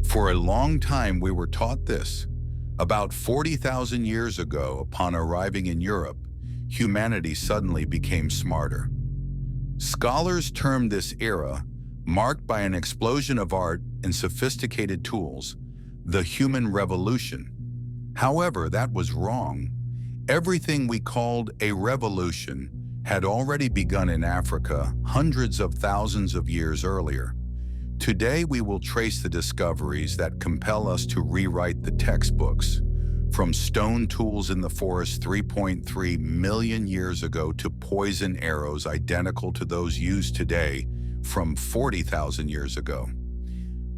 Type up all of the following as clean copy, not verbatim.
For a long time, we were taught this. About 40,000 years ago, upon arriving in Europe, humanity suddenly became smarter. Scholars term this era, marked by an explosion of art and sophisticated tools, the human revolution. However, that was wrong. Everything we called a revolution had already begun in Africa hundreds of thousands of years earlier. Today, we will trace the discoveries that compel us to rewrite the textbooks, from stone tools in the forest 3.3 million years ago to poison arrows identical to those used today from 40,000 years ago.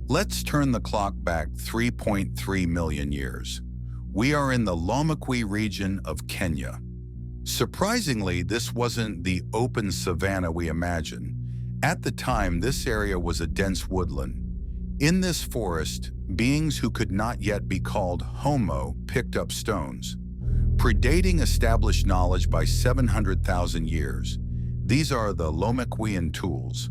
Let's turn the clock back 3.3 million years. We are in the Lomekwi region of Kenya. Surprisingly, this wasn't the open savanna we imagine. At the time, this area was a dense woodland. In this forest, beings who could not yet be called Homo picked up stones. Predating established knowledge by 700,000 years, these are the Lomekwian tools.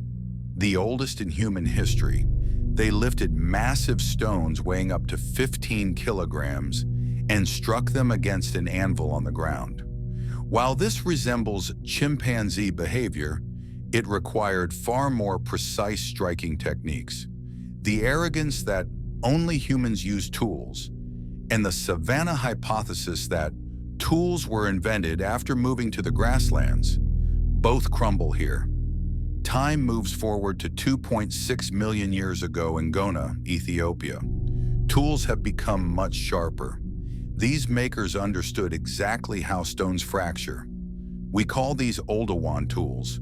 The oldest in human history, they lifted massive stones weighing up to 15 kilograms and struck them against an anvil on the ground. While this resembles chimpanzee behavior, it required far more precise striking techniques. The arrogance that only humans use tools, and the savanna hypothesis that tools were invented after moving to the grasslands, both crumble here. Time moves forward to 2.6 million years ago in Gona, Ethiopia. Tools have become much sharper. These makers understood exactly how stones fracture. We call these Oldowan tools.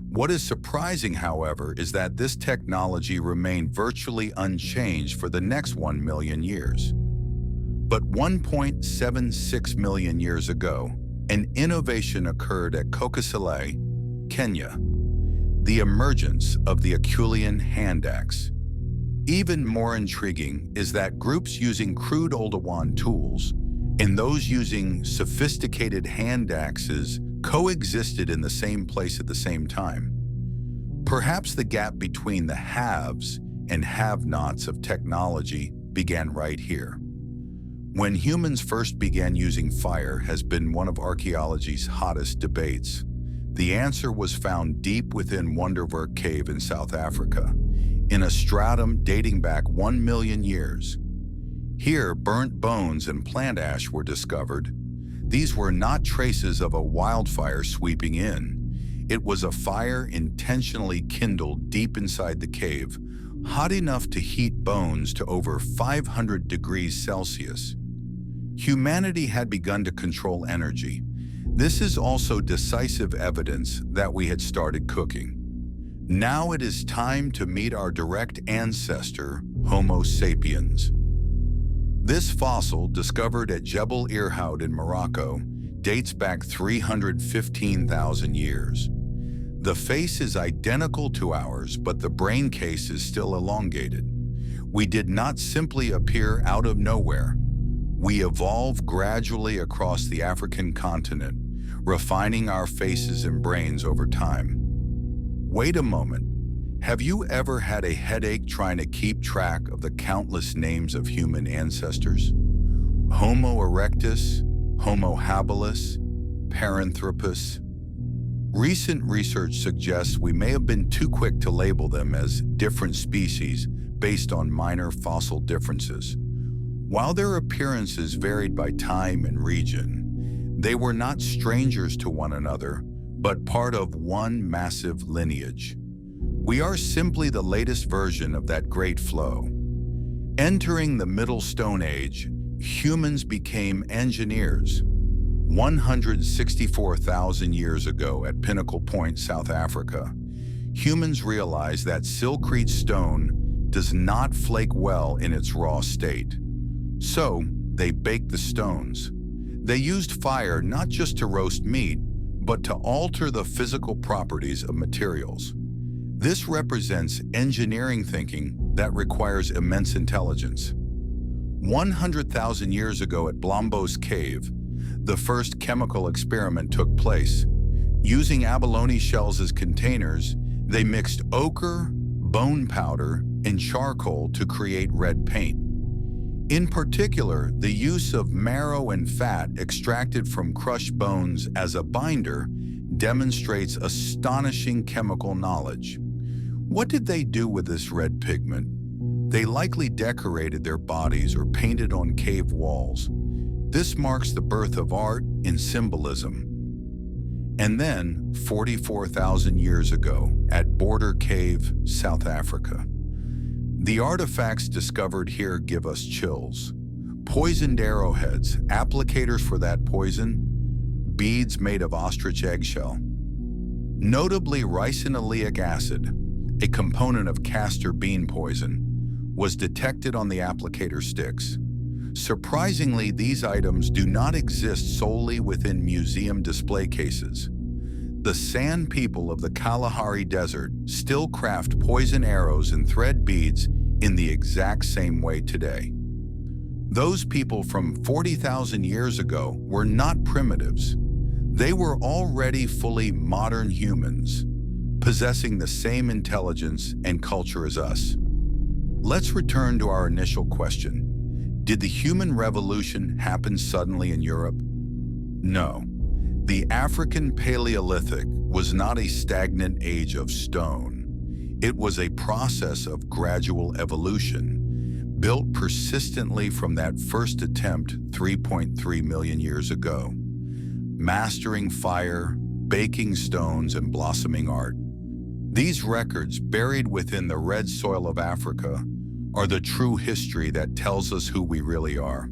What is surprising, however, is that this technology remained virtually unchanged for the next 1 million years. But 1.76 million years ago, an innovation occurred at Kokosile, Kenya, the emergence of the Acheulean hand axe. Even more intriguing is that groups using crude Oldowan tools and those using sophisticated hand axes coexisted in the same place at the same time. Perhaps the gap between the haves and have-nots of technology began right here. When humans first began using fire has been one of archaeology's hottest debates. The answer was found deep within Wonderwerk Cave in South Africa, in a stratum dating back 1 million years. Here, burnt bones and plant ash were discovered. These were not traces of a wildfire sweeping in. It was a fire intentionally kindled deep inside the cave, hot enough to heat bones to over 500 degrees Celsius. Humanity had begun to control energy. This is also decisive evidence that we had started cooking. Now it is time to meet our direct ancestor, Homo sapiens. This fossil, discovered at Jebel Irhoud in Morocco, dates back 315,000 years. The face is identical to ours, but the brain case is still elongated. We did not simply appear out of nowhere. We evolved gradually across the African continent, refining our faces and brains over time. Wait a moment. Have you ever had a headache trying to keep track of the countless names of human ancestors? Homo erectus, Homo habilis, Paranthropus. Recent research suggests we may have been too quick to label them as different species based on minor fossil differences. While their appearances varied by time and region, they were not strangers to one another, but part of one massive lineage. We are simply the latest version of that great flow. Entering the Middle Stone Age, humans became engineers. 164,000 years ago at Pinnacle Point, South Africa, humans realized that silkrete stone does not flake well in its raw state. So, they baked the stones. They used fire not just to roast meat, but to alter the physical properties of materials. This represents engineering thinking that requires immense intelligence. 100,000 years ago at Blombos Cave, the first chemical experiment took place. Using abalone shells as containers, they mixed ochre, bone powder, and charcoal to create red paint. In particular, the use of marrow and fat extracted from crushed bones as a binder demonstrates astonishing chemical knowledge. What did they do with this red pigment? They likely decorated their bodies or painted on cave walls. This marks the birth of art and symbolism. And then, 44,000 years ago, at Border Cave, South Africa. The artifacts discovered here give us chills. Poisoned arrowheads, applicators for that poison, beads made of ostrich eggshell. Notably, ricinoleic acid, a component of castor bean poison, was detected on the applicator sticks. Surprisingly, these items do not exist solely within museum display cases. The San people of the Kalahari Desert still craft poison arrows and thread beads in the exact same way today. Those people from 40,000 years ago were not primitives. They were already fully modern humans, possessing the same intelligence and culture as us. Let's return to our initial question. Did the human revolution happen suddenly in Europe? No. The African Paleolithic was not a stagnant age of stone. It was a process of gradual evolution, built persistently from that first attempt 3.3 million years ago. Mastering fire, baking stones, and blossoming art. These records, buried within the red soil of Africa, are the true history that tells us who we really are.